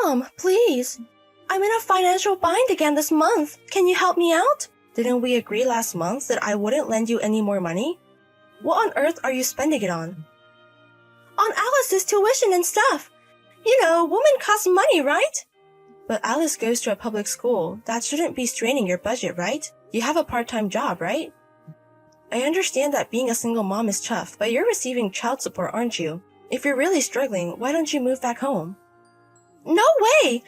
Mom, please. I'm in a financial bind again this month. Can you help me out? Didn't we agree last month that I wouldn't lend you any more money? What on earth are you spending it on? On Alice's tuition and stuff. You know, women cost money, right? But Alice goes to a public school. That shouldn't be straining your budget, right? You have a part-time job, right? I understand that being a single mom is tough, but you're receiving child support, aren't you? If you're really struggling, why don't you move back home? No way!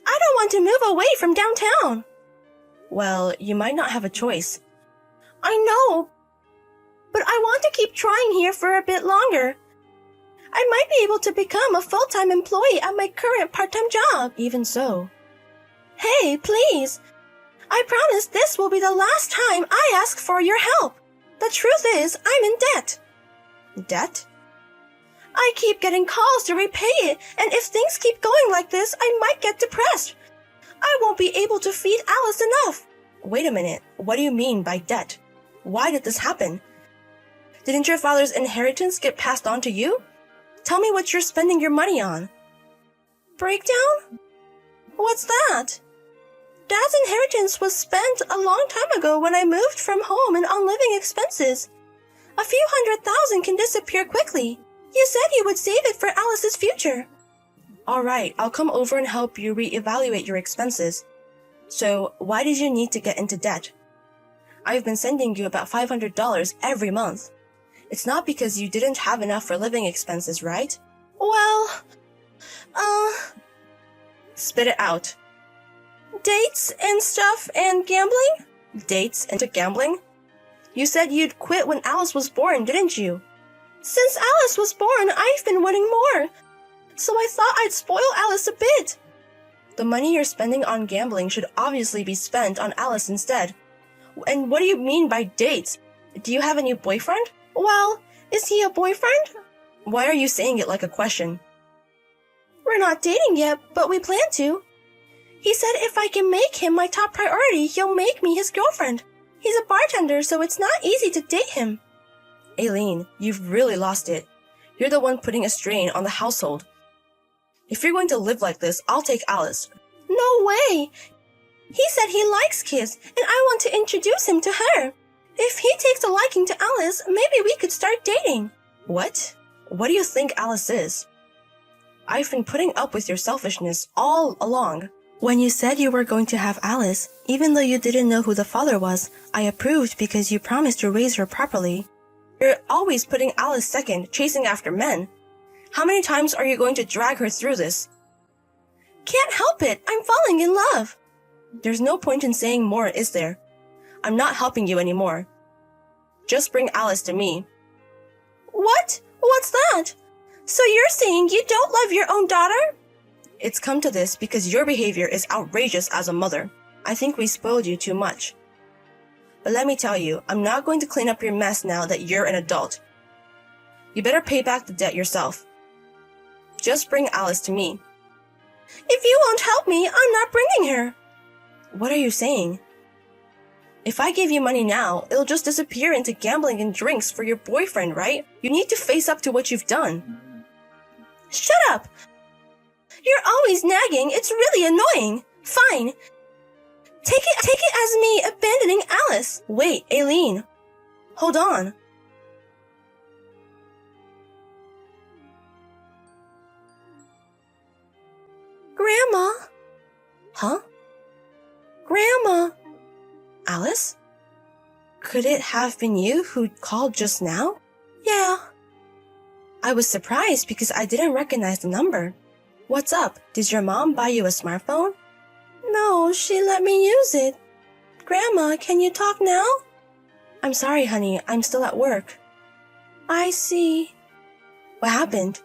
I don't want to move away from downtown. Well, you might not have a choice. I know, but I want to keep trying here for a bit longer. I might be able to become a full-time employee at my current part-time job. Even so. Hey, please. I promise this will be the last time I ask for your help. The truth is, I'm in debt. Debt? I keep getting calls to repay it, and if things keep going like this, I might get depressed. I won't be able to feed Alice enough. Wait a minute. What do you mean by debt? Why did this happen? Didn't your father's inheritance get passed on to you? Tell me what you're spending your money on. Breakdown? What's that? Dad's inheritance was spent a long time ago when I moved from home and on living expenses. A few $100,000 can disappear quickly. You said you would save it for Alice's future. Alright, I'll come over and help you reevaluate your expenses. So, why did you need to get into debt? I've been sending you about $500 every month. It's not because you didn't have enough for living expenses, right? Well, Spit it out. Dates and stuff and gambling? Dates and gambling? You said you'd quit when Alice was born, didn't you? Since Alice was born, I've been winning more. So I thought I'd spoil Alice a bit. The money you're spending on gambling should obviously be spent on Alice instead. And what do you mean by dates? Do you have a new boyfriend? Well, is he a boyfriend? Why are you saying it like a question? We're not dating yet, but we plan to. He said if I can make him my top priority, he'll make me his girlfriend. He's a bartender, so it's not easy to date him. Aileen, you've really lost it. You're the one putting a strain on the household. If you're going to live like this, I'll take Alice. No way! He said he likes kids, and I want to introduce him to her. If he takes a liking to Alice, maybe we could start dating. What? What do you think Alice is? I've been putting up with your selfishness all along. When you said you were going to have Alice, even though you didn't know who the father was, I approved because you promised to raise her properly. You're always putting Alice second, chasing after men. How many times are you going to drag her through this? Can't help it. I'm falling in love. There's no point in saying more, is there? I'm not helping you anymore. Just bring Alice to me. What? What's that? So you're saying you don't love your own daughter? It's come to this because your behavior is outrageous as a mother. I think we spoiled you too much. But let me tell you, I'm not going to clean up your mess now that you're an adult. You better pay back the debt yourself. Just bring Alice to me. If you won't help me, I'm not bringing her. What are you saying? If I give you money now, it'll just disappear into gambling and drinks for your boyfriend, right? You need to face up to what you've done. Shut up! You're always nagging. It's really annoying. Fine. Take it as me abandoning Alice. Wait, Aileen. Hold on. Grandma. Huh? Grandma. Alice? Could it have been you who called just now? Yeah. I was surprised because I didn't recognize the number. What's up? Did your mom buy you a smartphone? No, she let me use it. Grandma, can you talk now? I'm sorry, honey. I'm still at work. I see. What happened?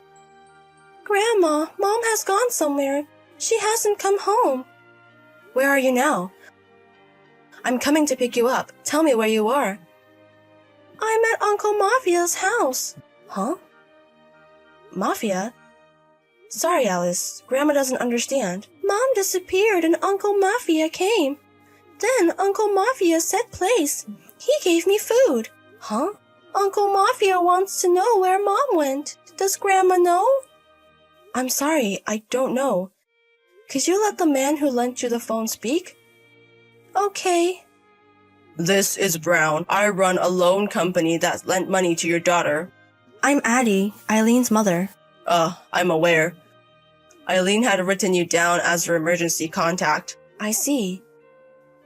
Grandma, Mom has gone somewhere. She hasn't come home. Where are you now? I'm coming to pick you up. Tell me where you are. I'm at Uncle Mafia's house. Huh? Mafia? Sorry, Alice. Grandma doesn't understand. Mom disappeared and Uncle Mafia came. Then Uncle Mafia said place. He gave me food. Huh? Uncle Mafia wants to know where Mom went. Does Grandma know? I'm sorry, I don't know. Could you let the man who lent you the phone speak? Okay. This is Brown. I run a loan company that lent money to your daughter. I'm Addie, Eileen's mother. I'm aware. Eileen had written you down as her emergency contact. I see.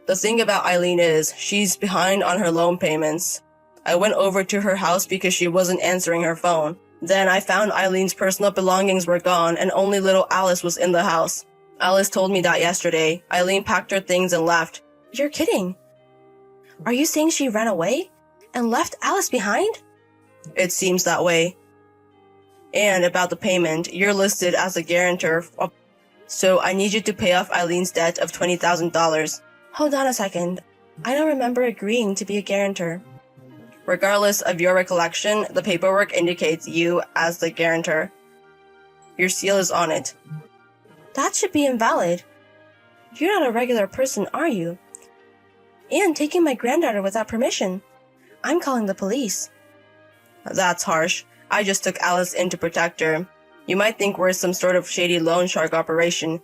The thing about Eileen is, she's behind on her loan payments. I went over to her house because she wasn't answering her phone. Then I found Eileen's personal belongings were gone and only little Alice was in the house. Alice told me that yesterday. Eileen packed her things and left. You're kidding. Are you saying she ran away and left Alice behind? It seems that way. And about the payment, you're listed as a guarantor, so I need you to pay off Eileen's debt of $20,000. Hold on a second. I don't remember agreeing to be a guarantor. Regardless of your recollection, the paperwork indicates you as the guarantor. Your seal is on it. That should be invalid. You're not a regular person, are you? And taking my granddaughter without permission. I'm calling the police. That's harsh. I just took Alice in to protect her. You might think we're some sort of shady loan shark operation,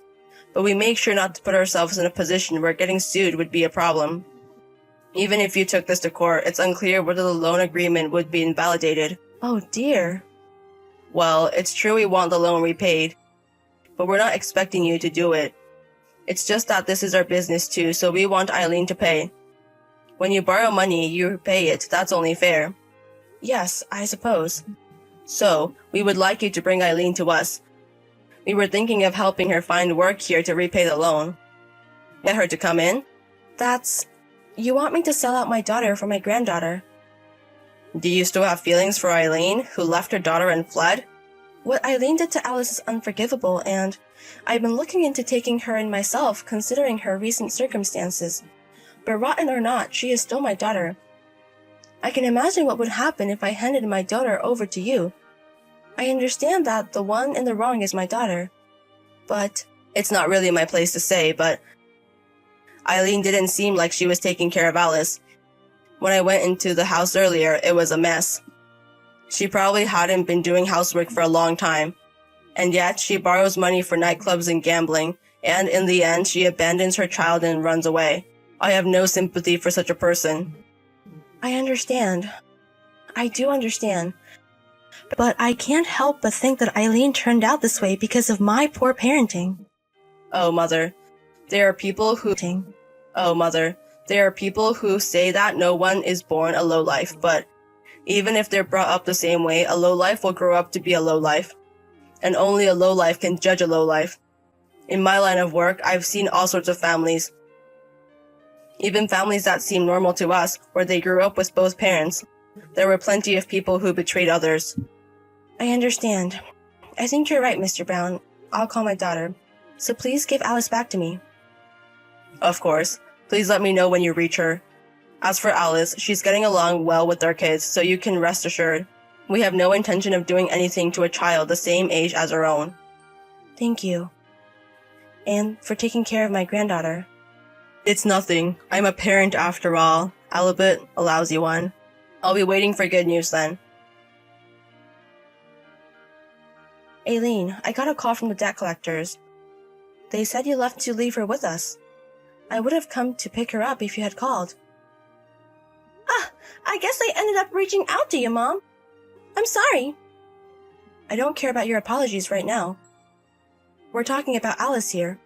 but we make sure not to put ourselves in a position where getting sued would be a problem. Even if you took this to court, it's unclear whether the loan agreement would be invalidated. Oh dear. Well, it's true we want the loan repaid, but we're not expecting you to do it. It's just that this is our business too, so we want Eileen to pay. When you borrow money, you pay it. That's only fair. Yes, I suppose. So, we would like you to bring Eileen to us. We were thinking of helping her find work here to repay the loan. Get her to come in? You want me to sell out my daughter for my granddaughter? Do you still have feelings for Eileen, who left her daughter and fled? What Eileen did to Alice is unforgivable, and I've been looking into taking her in myself, considering her recent circumstances. But rotten or not, she is still my daughter. I can imagine what would happen if I handed my daughter over to you. I understand that the one in the wrong is my daughter. But it's not really my place to say, but Eileen didn't seem like she was taking care of Alice. When I went into the house earlier, it was a mess. She probably hadn't been doing housework for a long time. And yet, she borrows money for nightclubs and gambling, and in the end, she abandons her child and runs away. I have no sympathy for such a person. I understand. I do understand. But I can't help but think that Eileen turned out this way because of my poor parenting. Oh, Mother. There are people who say that no one is born a lowlife, but even if they're brought up the same way, a lowlife will grow up to be a lowlife. And only a lowlife can judge a lowlife. In my line of work, I've seen all sorts of families. Even families that seem normal to us, where they grew up with both parents. There were plenty of people who betrayed others. I understand. I think you're right, Mr. Brown. I'll call my daughter. So please give Alice back to me. Of course. Please let me know when you reach her. As for Alice, she's getting along well with our kids, so you can rest assured. We have no intention of doing anything to a child the same age as our own. Thank you. And for taking care of my granddaughter. It's nothing. I'm a parent after all. Albeit a lousy one. I'll be waiting for good news then. Aileen, I got a call from the debt collectors. They said you left to leave her with us. I would have come to pick her up if you had called. I guess I ended up reaching out to you, Mom. I'm sorry. I don't care about your apologies right now. We're talking about Alice here.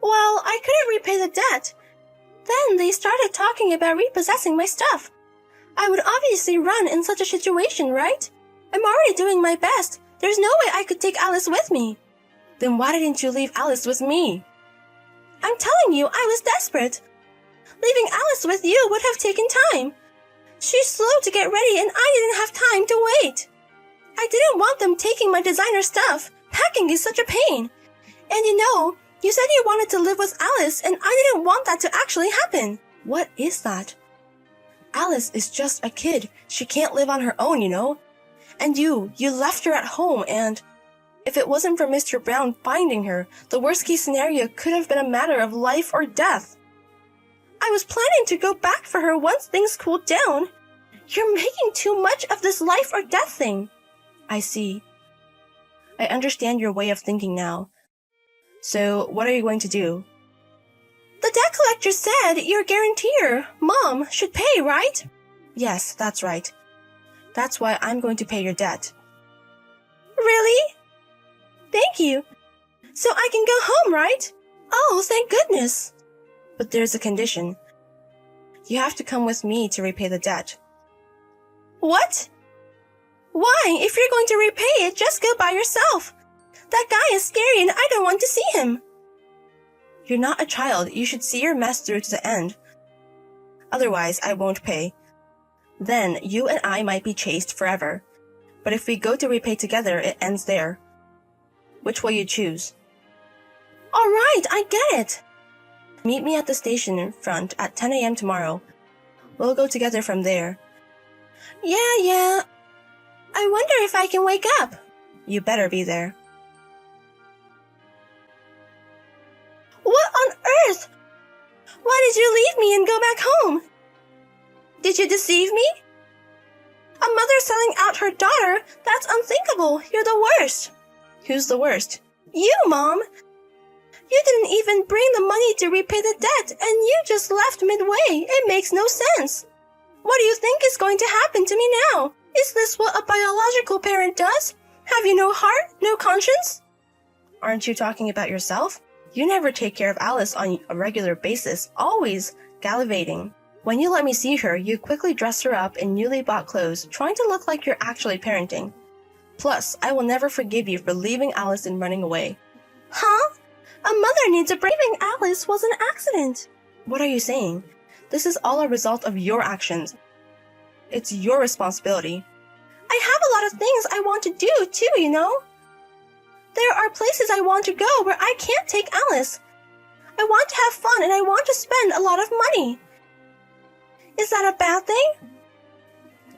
Well, I couldn't repay the debt. Then they started talking about repossessing my stuff. I would obviously run in such a situation, right? I'm already doing my best. There's no way I could take Alice with me. Then why didn't you leave Alice with me? I'm telling you, I was desperate. Leaving Alice with you would have taken time. She's slow to get ready and I didn't have time to wait. I didn't want them taking my designer stuff. Packing is such a pain. And you said you wanted to live with Alice and I didn't want that to actually happen. What is that? Alice is just a kid. She can't live on her own, And you left her at home and if it wasn't for Mr. Brown finding her, the worst case scenario could have been a matter of life or death. I was planning to go back for her once things cooled down. You're making too much of this life or death thing. I see. I understand your way of thinking now. So, what are you going to do? The debt collector said your guarantor, Mom, should pay, right? Yes, that's right. That's why I'm going to pay your debt. Really? Thank you. So I can go home, right? Oh, thank goodness. But there's a condition. You have to come with me to repay the debt. What? Why? If you're going to repay it, just go by yourself. That guy is scary and I don't want to see him. You're not a child. You should see your mess through to the end. Otherwise, I won't pay. Then, you and I might be chased forever. But if we go to repay together, it ends there. Which will you choose? All right, I get it. Meet me at the station front at 10 a.m. tomorrow. We'll go together from there. Yeah. I wonder if I can wake up. You better be there. What on earth? Why did you leave me and go back home? Did you deceive me? A mother selling out her daughter? That's unthinkable. You're the worst. Who's the worst? You, Mom. You didn't even bring the money to repay the debt, and you just left midway. It makes no sense. What do you think is going to happen to me now? Is this what a biological parent does? Have you no heart, no conscience? Aren't you talking about yourself? You never take care of Alice on a regular basis, always gallivanting. When you let me see her, you quickly dress her up in newly bought clothes, trying to look like you're actually parenting. Plus, I will never forgive you for leaving Alice and running away. Huh? A mother needs a braving Alice was an accident. What are you saying? This is all a result of your actions. It's your responsibility. I have a lot of things I want to do too, you know? There are places I want to go where I can't take Alice. I want to have fun and I want to spend a lot of money. Is that a bad thing?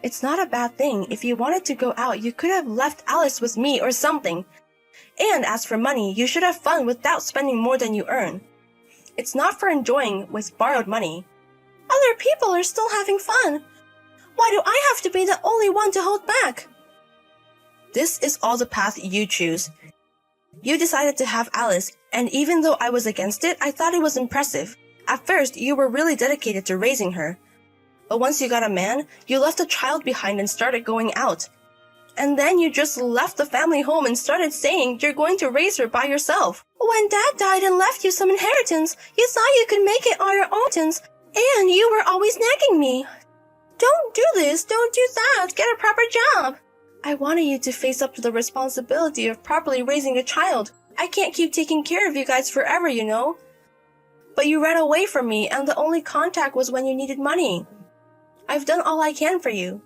It's not a bad thing. If you wanted to go out, you could have left Alice with me or something. And as for money, you should have fun without spending more than you earn. It's not for enjoying with borrowed money. Other people are still having fun. Why do I have to be the only one to hold back? This is all the path you choose. You decided to have Alice, and even though I was against it, I thought it was impressive. At first, you were really dedicated to raising her. But once you got a man, you left a child behind and started going out. And then you just left the family home and started saying you're going to raise her by yourself. When Dad died and left you some inheritance, you thought you could make it on your own, and you were always nagging me. Don't do this, don't do that, get a proper job. I wanted you to face up to the responsibility of properly raising a child. I can't keep taking care of you guys forever, you know. But you ran away from me, and the only contact was when you needed money. I've done all I can for you.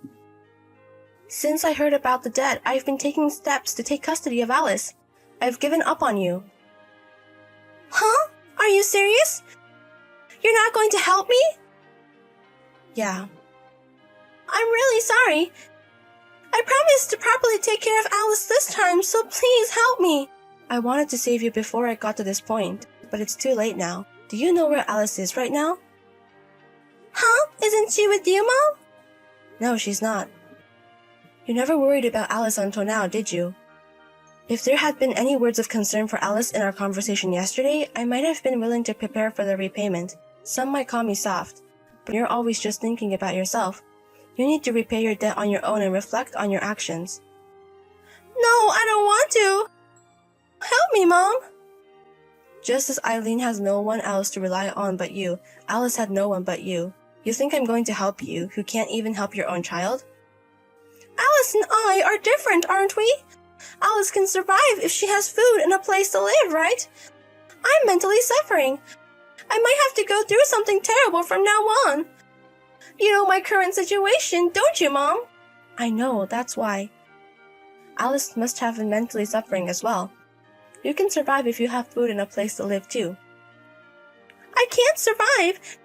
Since I heard about the debt, I've been taking steps to take custody of Alice. I've given up on you. Huh? Are you serious? You're not going to help me? Yeah. I'm really sorry. I promised to properly take care of Alice this time, so please help me. I wanted to save you before I got to this point, but it's too late now. Do you know where Alice is right now? Huh? Isn't she with you, Mom? No, she's not. You never worried about Alice until now, did you? If there had been any words of concern for Alice in our conversation yesterday, I might have been willing to prepare for the repayment. Some might call me soft, but you're always just thinking about yourself. You need to repay your debt on your own and reflect on your actions. No, I don't want to. Help me, Mom. Just as Eileen has no one else to rely on but you, Alice had no one but you. You think I'm going to help you, who can't even help your own child? Alice and I are different, aren't we? Alice can survive if she has food and a place to live, right? I'm mentally suffering. I might have to go through something terrible from now on. You know my current situation, don't you, Mom? I know, that's why. Alice must have been mentally suffering as well. You can survive if you have food and a place to live too. I can't survive.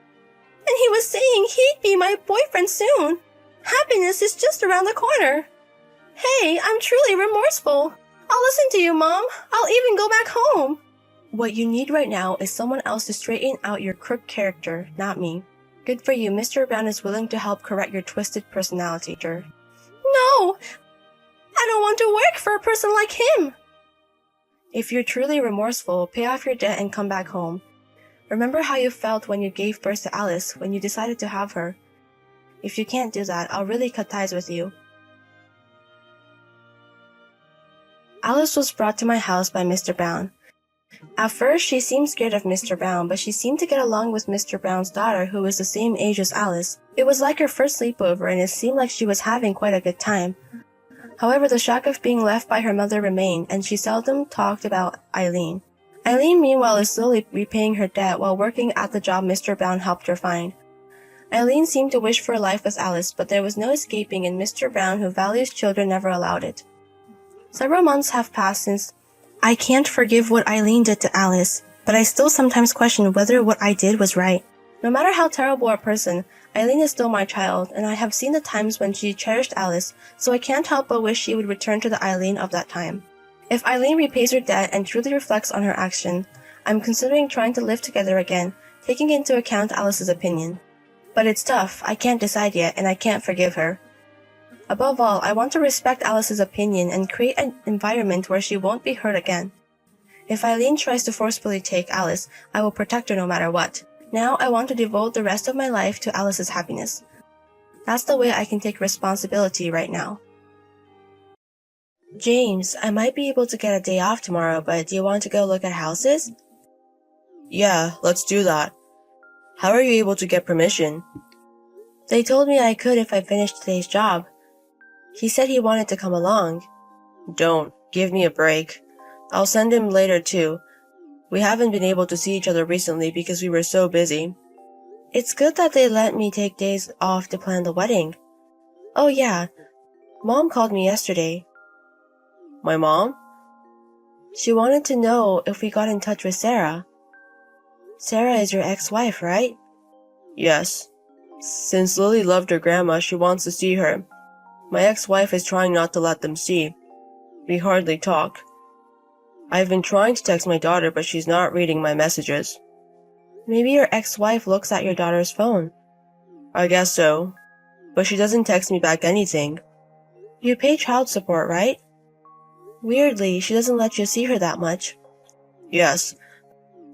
And he was saying he'd be my boyfriend soon. Happiness is just around the corner. Hey, I'm truly remorseful. I'll listen to you, Mom. I'll even go back home. What you need right now is someone else to straighten out your crook character, not me. Good for you, Mr. Brown is willing to help correct your twisted personality, No! I don't want to work for a person like him. If you're truly remorseful, pay off your debt and come back home. Remember how you felt when you gave birth to Alice, when you decided to have her. If you can't do that, I'll really cut ties with you. Alice was brought to my house by Mr. Brown. At first, she seemed scared of Mr. Brown, but she seemed to get along with Mr. Brown's daughter, who was the same age as Alice. It was like her first sleepover, and it seemed like she was having quite a good time. However, the shock of being left by her mother remained, and she seldom talked about Eileen. Eileen, meanwhile, is slowly repaying her debt while working at the job Mr. Brown helped her find. Eileen seemed to wish for a life with Alice, but there was no escaping, and Mr. Brown, who values children, never allowed it. Several months have passed since I can't forgive what Eileen did to Alice, but I still sometimes question whether what I did was right. No matter how terrible a person, Eileen is still my child, and I have seen the times when she cherished Alice, so I can't help but wish she would return to the Eileen of that time. If Eileen repays her debt and truly reflects on her action, I'm considering trying to live together again, taking into account Alice's opinion. But it's tough, I can't decide yet, and I can't forgive her. Above all, I want to respect Alice's opinion and create an environment where she won't be hurt again. If Eileen tries to forcefully take Alice, I will protect her no matter what. Now I want to devote the rest of my life to Alice's happiness. That's the way I can take responsibility right now. James, I might be able to get a day off tomorrow, but do you want to go look at houses? Yeah, let's do that. How are you able to get permission? They told me I could if I finished today's job. He said he wanted to come along. Don't. Give me a break. I'll send him later too. We haven't been able to see each other recently because we were so busy. It's good that they let me take days off to plan the wedding. Oh yeah, Mom called me yesterday. My mom? She wanted to know if we got in touch with Sarah. Sarah is your ex-wife, right? Yes. Since Lily loved her grandma, she wants to see her. My ex-wife is trying not to let them see. We hardly talk. I've been trying to text my daughter, but she's not reading my messages. Maybe your ex-wife looks at your daughter's phone. I guess so. But she doesn't text me back anything. You pay child support, right? Weirdly, she doesn't let you see her that much. Yes,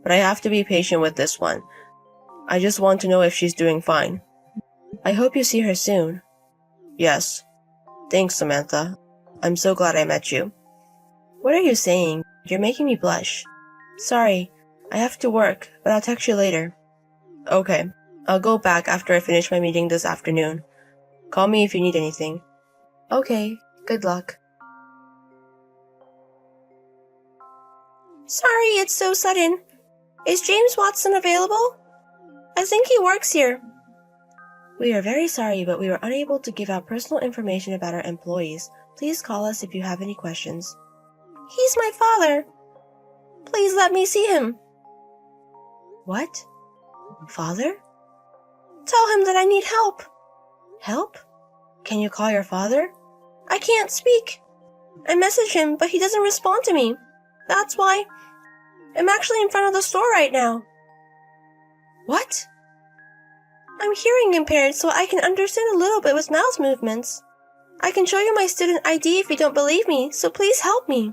but I have to be patient with this one. I just want to know if she's doing fine. I hope you see her soon. Yes. Thanks, Samantha. I'm so glad I met you. What are you saying? You're making me blush. Sorry, I have to work, but I'll text you later. Okay, I'll go back after I finish my meeting this afternoon. Call me if you need anything. Okay, good luck. Sorry it's so sudden. Is James Watson available? I think he works here. We are very sorry, but we were unable to give out personal information about our employees. Please call us if you have any questions. He's my father. Please let me see him. What? Father? Tell him that I need help. Help? Can you call your father? I can't speak. I message him, but he doesn't respond to me. That's why. I'm actually in front of the store right now. What? I'm hearing impaired, so I can understand a little bit with mouth movements. I can show you my student ID if you don't believe me, so please help me.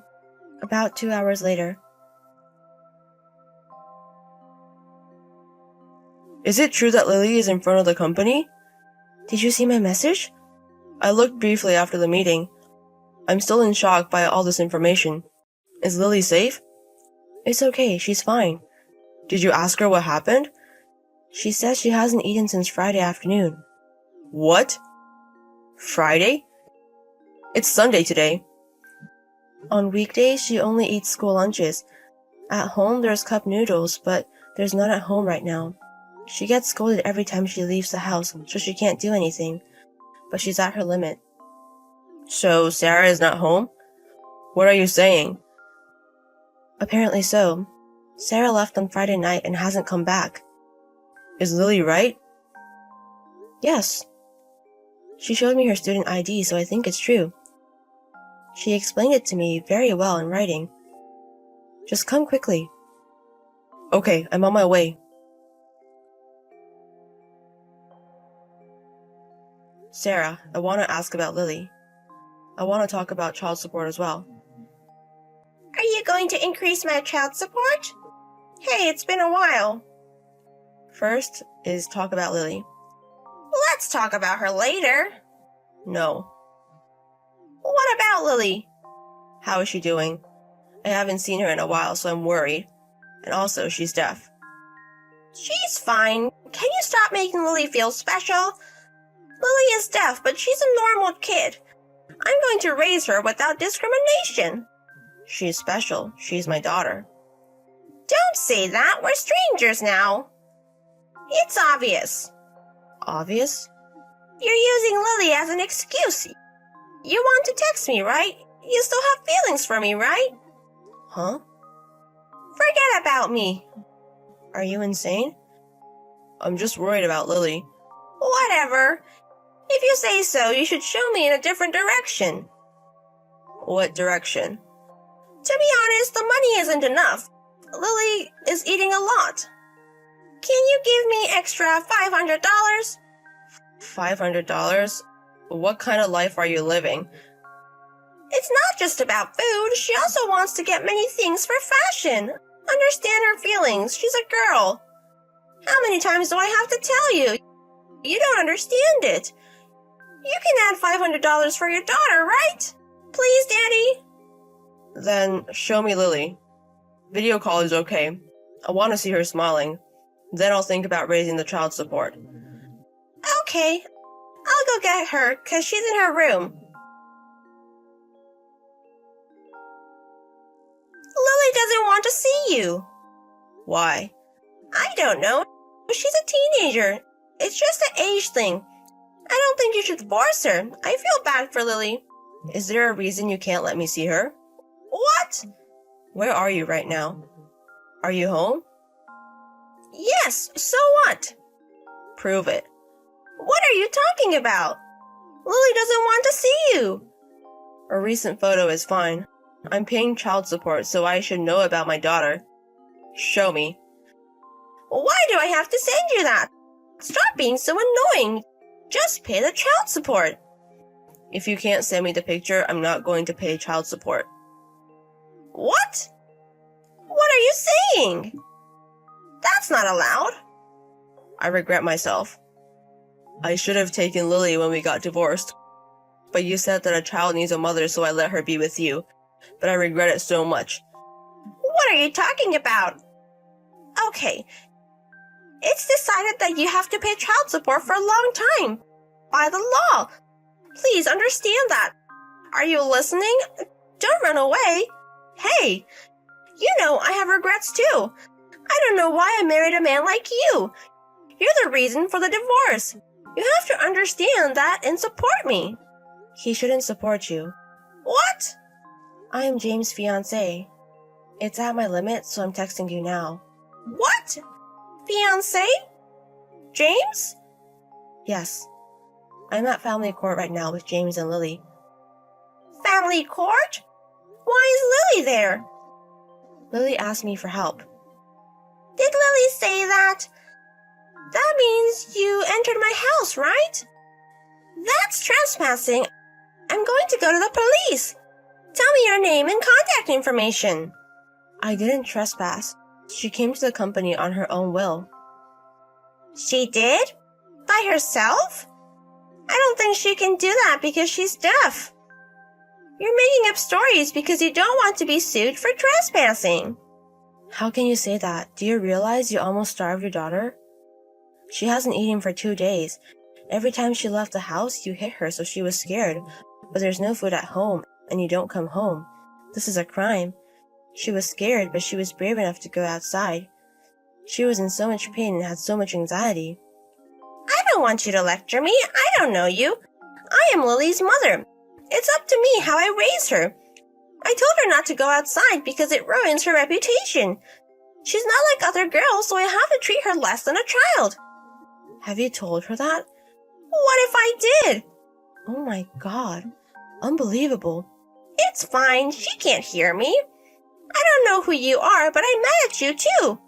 About 2 hours later. Is it true that Lily is in front of the company? Did you see my message? I looked briefly after the meeting. I'm still in shock by all this information. Is Lily safe? It's okay, she's fine. Did you ask her what happened? She says she hasn't eaten since Friday afternoon. What? Friday? It's Sunday today. On weekdays, she only eats school lunches. At home, there's cup noodles, but there's none at home right now. She gets scolded every time she leaves the house, so she can't do anything. But she's at her limit. So Sarah is not home? What are you saying? Apparently so. Sarah left on Friday night and hasn't come back. Is Lily right? Yes. She showed me her student ID, so I think it's true. She explained it to me very well in writing. Just come quickly. Okay, I'm on my way. Sarah, I want to ask about Lily. I want to talk about child support as well. Are you going to increase my child support? Hey, it's been a while. First is talk about Lily. Let's talk about her later. No. What about Lily? How is she doing? I haven't seen her in a while, so I'm worried. And also, she's deaf. She's fine. Can you stop making Lily feel special? Lily is deaf, but she's a normal kid. I'm going to raise her without discrimination. She's special. She's my daughter. Don't say that. We're strangers now. It's obvious. Obvious? You're using Lily as an excuse. You want to text me, right? You still have feelings for me, right? Huh? Forget about me. Are you insane? I'm just worried about Lily. Whatever. If you say so, you should show me in a different direction. What direction? To be honest, the money isn't enough. Lily is eating a lot. Can you give me extra $500? $500? What kind of life are you living? It's not just about food. She also wants to get many things for fashion. Understand her feelings. She's a girl. How many times do I have to tell you? You don't understand it. You can add $500 for your daughter, right? Please, Daddy? Then show me Lily. Video call is okay. I want to see her smiling. Then I'll think about raising the child support. Okay. I'll go get her, 'cause she's in her room. Lily doesn't want to see you. Why? I don't know. She's a teenager. It's just an age thing. I don't think you should force her. I feel bad for Lily. Is there a reason you can't let me see her? What? Where are you right now? Are you home? Yes, so what? Prove it. What are you talking about? Lily doesn't want to see you. A recent photo is fine. I'm paying child support, so I should know about my daughter. Show me. Why do I have to send you that? Stop being so annoying. Just pay the child support. If you can't send me the picture, I'm not going to pay child support. What? What are you saying? That's not allowed. I regret myself. I should have taken Lily when we got divorced. But you said that a child needs a mother, so I let her be with you. But I regret it so much. What are you talking about? Okay. It's decided that you have to pay child support for a long time. By the law. Please understand that. Are you listening? Don't run away. Hey, you know I have regrets too. I don't know why I married a man like you. You're the reason for the divorce. You have to understand that and support me. He shouldn't support you. What? I am James' fiancé. It's at my limit, so I'm texting you now. What? Fiancé? James? Yes. I'm at family court right now with James and Lily. Family court? Why is Lily there? Lily asked me for help. Did Lily say that? That means you entered my house, right? That's trespassing. I'm going to go to the police. Tell me your name and contact information. I didn't trespass. She came to the company on her own will. She did? By herself? I don't think she can do that because she's deaf. You're making up stories because you don't want to be sued for trespassing. How can you say that? Do you realize you almost starved your daughter? She hasn't eaten for 2 days. Every time she left the house, you hit her so she was scared. But there's no food at home, and you don't come home. This is a crime. She was scared, but she was brave enough to go outside. She was in so much pain and had so much anxiety. I don't want you to lecture me. I don't know you. I am Lily's mother. It's up to me how I raise her. I told her not to go outside because it ruins her reputation. She's not like other girls, so I have to treat her less than a child. Have you told her that? What if I did? Oh my God. Unbelievable. It's fine. She can't hear me. I don't know who you are, but I'm mad at you too.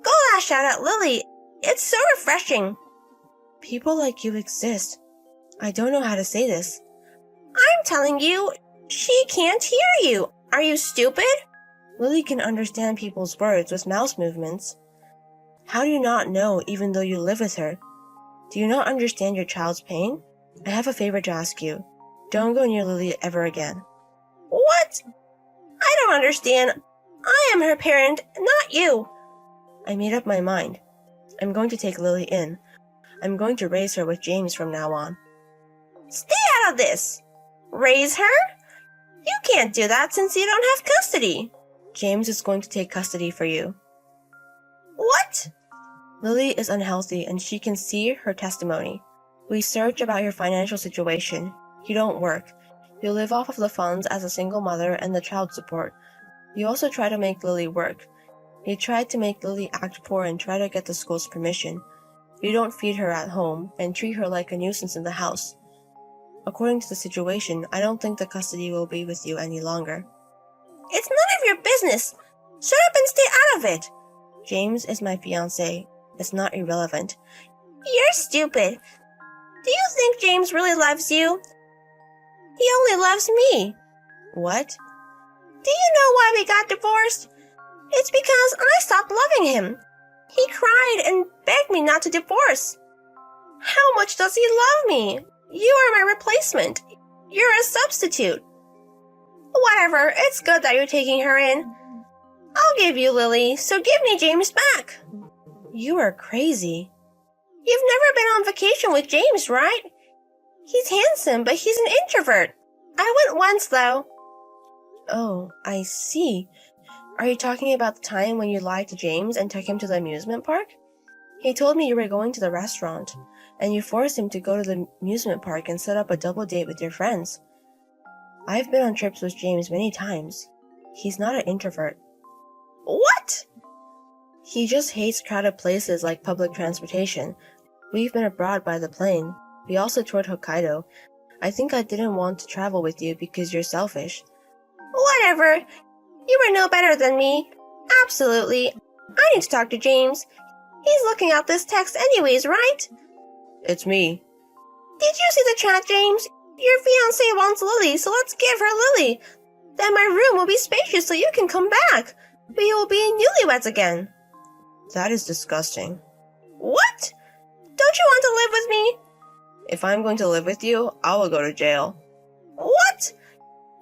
Go lash out at Lily. It's so refreshing. People like you exist. I don't know how to say this. I'm telling you, she can't hear you. Are you stupid? Lily can understand people's words with mouse movements. How do you not know even though you live with her? Do you not understand your child's pain? I have a favor to ask you. Don't go near Lily ever again. What? I don't understand. I am her parent, not you. I made up my mind. I'm going to take Lily in. I'm going to raise her with James from now on. Stay out of this. Raise her? You can't do that since you don't have custody. James is going to take custody for you. What? Lily is unhealthy and she can see her testimony. We search about your financial situation. You don't work. You live off of the funds as a single mother and the child support. You also try to make Lily work. You tried to make Lily act poor and try to get the school's permission. You don't feed her at home and treat her like a nuisance in the house. According to the situation, I don't think the custody will be with you any longer. It's none of your business. Shut up and stay out of it. James is my fiancé. It's not irrelevant. You're stupid. Do you think James really loves you? He only loves me. What? Do you know why we got divorced? It's because I stopped loving him. He cried and begged me not to divorce. How much does he love me? You are my replacement. You're a substitute. Whatever, it's good that you're taking her in. I'll give you Lily, so give me James back. You are crazy. You've never been on vacation with James, right? He's handsome, but he's an introvert. I went once, though. Oh, I see. Are you talking about the time when you lied to James and took him to the amusement park? He told me you were going to the restaurant, and you forced him to go to the amusement park and set up a double date with your friends. I've been on trips with James many times. He's not an introvert. What? He just hates crowded places like public transportation. We've been abroad by the plane. We also toured Hokkaido. I think I didn't want to travel with you because you're selfish. Whatever. You were no better than me. Absolutely. I need to talk to James. He's looking at this text anyways, right? It's me. Did you see the chat, James? Your fiancé wants Lily, so let's give her Lily. Then my room will be spacious so you can come back. We will be newlyweds again. That is disgusting. What? Don't you want to live with me? If I'm going to live with you, I will go to jail. What?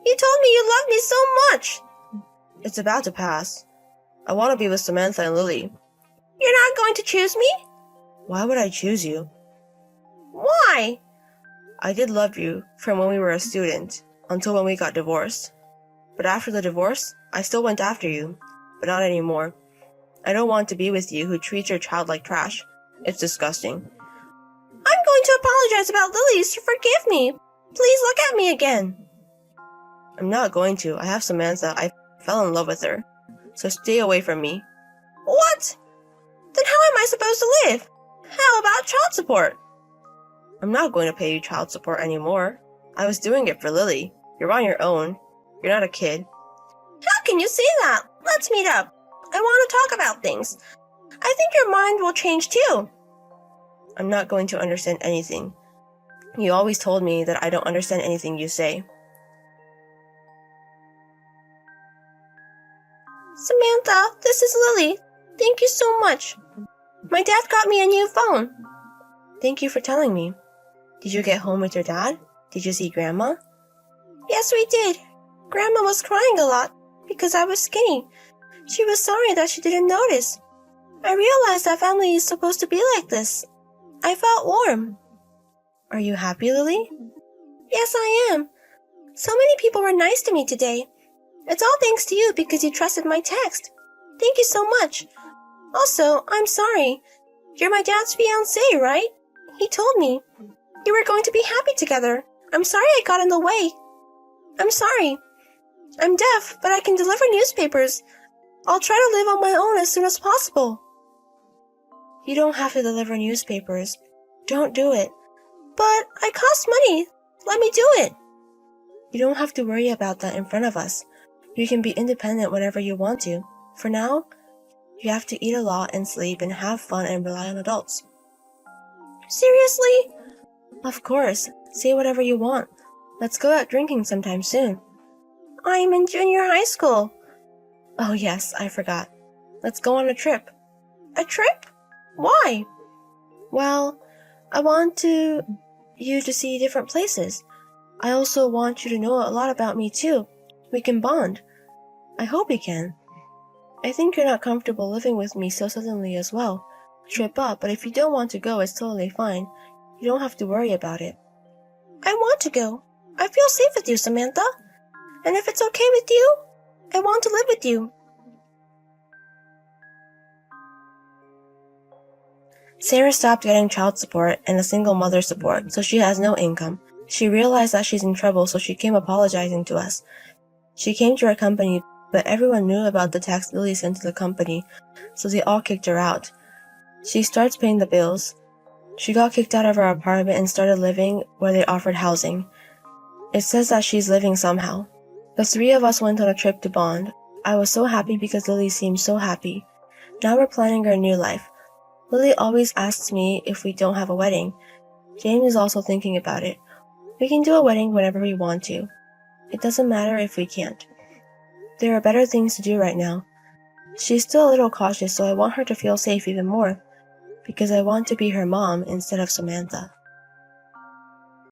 You told me you loved me so much. It's about to pass. I want to be with Samantha and Lily. You're not going to choose me? Why would I choose you? Why? I did love you from when we were a student, until when we got divorced. But after the divorce, I still went after you, but not anymore. I don't want to be with you who treats your child like trash. It's disgusting. I'm going to apologize about Lily, so forgive me. Please look at me again. I'm not going to. I have Samantha. I fell in love with her. So stay away from me. What? Then how am I supposed to live? How about child support? I'm not going to pay you child support anymore. I was doing it for Lily. You're on your own. You're not a kid. How can you say that? Let's meet up. I want to talk about things. I think your mind will change too. I'm not going to understand anything. You always told me that I don't understand anything you say. Samantha, this is Lily. Thank you so much. My dad got me a new phone. Thank you for telling me. Did you get home with your dad? Did you see Grandma? Yes, we did. Grandma was crying a lot because I was skinny. She was sorry that she didn't notice. I realized that family is supposed to be like this. I felt warm. Are you happy, Lily? Yes, I am. So many people were nice to me today. It's all thanks to you because you trusted my text. Thank you so much. Also, I'm sorry. You're my dad's fiancé, right? He told me. You were going to be happy together. I'm sorry I got in the way. I'm sorry. I'm deaf, but I can deliver newspapers. I'll try to live on my own as soon as possible. You don't have to deliver newspapers. Don't do it. But I cost money. Let me do it. You don't have to worry about that in front of us. You can be independent whenever you want to. For now, you have to eat a lot and sleep and have fun and rely on adults. Seriously? Of course. Say whatever you want. Let's go out drinking sometime soon. I'm in junior high school. Oh yes, I forgot. Let's go on a trip. A trip? Why? Well, I want you to see different places. I also want you to know a lot about me too. We can bond. I hope we can. I think you're not comfortable living with me so suddenly as well. Trip up, but if you don't want to go, it's totally fine. You don't have to worry about it. I want to go. I feel safe with you, Samantha. And if it's okay with you, I want to live with you. Sarah stopped getting child support and a single mother support, so she has no income. She realized that she's in trouble, so she came apologizing to us. She came to our company, but everyone knew about the text Lily sent to the company, so they all kicked her out. She starts paying the bills. She got kicked out of our apartment and started living where they offered housing. It says that she's living somehow. The three of us went on a trip to bond. I was so happy because Lily seemed so happy. Now we're planning our new life. Lily always asks me if we don't have a wedding. James is also thinking about it. We can do a wedding whenever we want to. It doesn't matter if we can't. There are better things to do right now. She's still a little cautious, so I want her to feel safe even more, because I want to be her mom instead of Samantha.